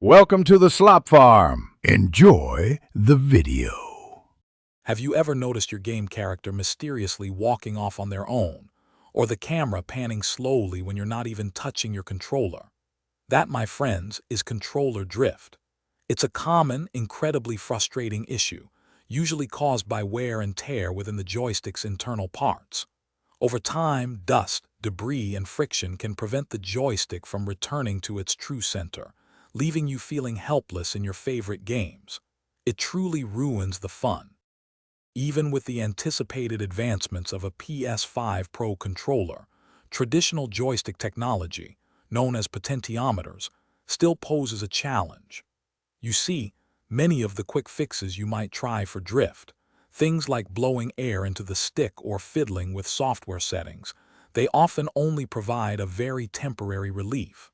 Welcome to the Slop Farm. Enjoy the video. Have you ever noticed your game character mysteriously walking off on their own, or the camera panning slowly when you're not even touching your controller? That, my friends, is controller drift. It's a common, incredibly frustrating issue, usually caused by wear and tear within the joystick's internal parts. Over time, dust, debris, and friction can prevent the joystick from returning to its true center, leaving you feeling helpless in your favorite games. It truly ruins the fun. Even with the anticipated advancements of a PS5 Pro controller, traditional joystick technology, known as potentiometers, still poses a challenge. You see, many of the quick fixes you might try for drift, things like blowing air into the stick or fiddling with software settings, they often only provide a very temporary relief.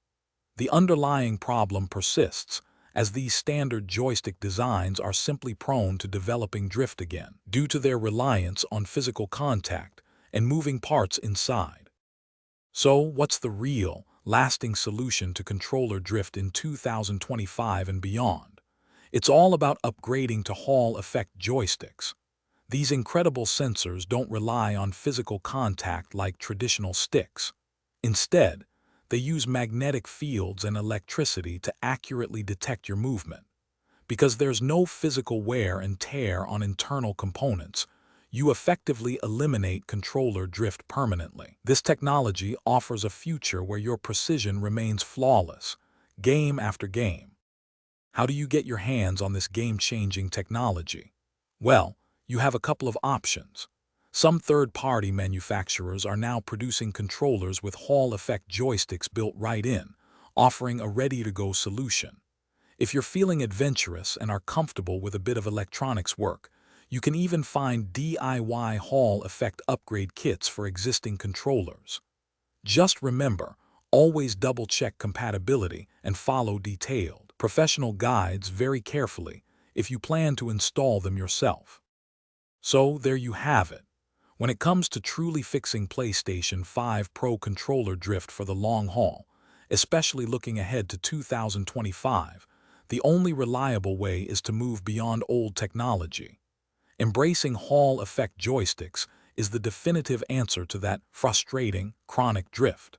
The underlying problem persists, as these standard joystick designs are simply prone to developing drift again, due to their reliance on physical contact and moving parts inside. So, what's the real, lasting solution to controller drift in 2025 and beyond? It's all about upgrading to Hall effect joysticks. These incredible sensors don't rely on physical contact like traditional sticks. Instead, they use magnetic fields and electricity to accurately detect your movement. Because there's no physical wear and tear on internal components, you effectively eliminate controller drift permanently. This technology offers a future where your precision remains flawless, game after game. How do you get your hands on this game-changing technology? Well, you have a couple of options. Some third-party manufacturers are now producing controllers with Hall effect joysticks built right in, offering a ready-to-go solution. If you're feeling adventurous and are comfortable with a bit of electronics work, you can even find DIY Hall effect upgrade kits for existing controllers. Just remember, always double-check compatibility and follow detailed, professional guides very carefully if you plan to install them yourself. So there you have it. When it comes to truly fixing PlayStation 5 Pro controller drift for the long haul, especially looking ahead to 2025, the only reliable way is to move beyond old technology. Embracing Hall effect joysticks is the definitive answer to that frustrating, chronic drift.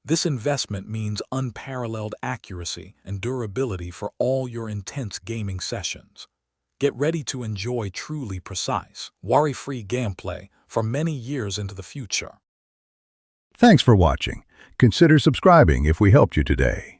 This investment means unparalleled accuracy and durability for all your intense gaming sessions. Get ready to enjoy truly precise, worry-free gameplay for many years into the future. Thanks for watching. Consider subscribing if we helped you today.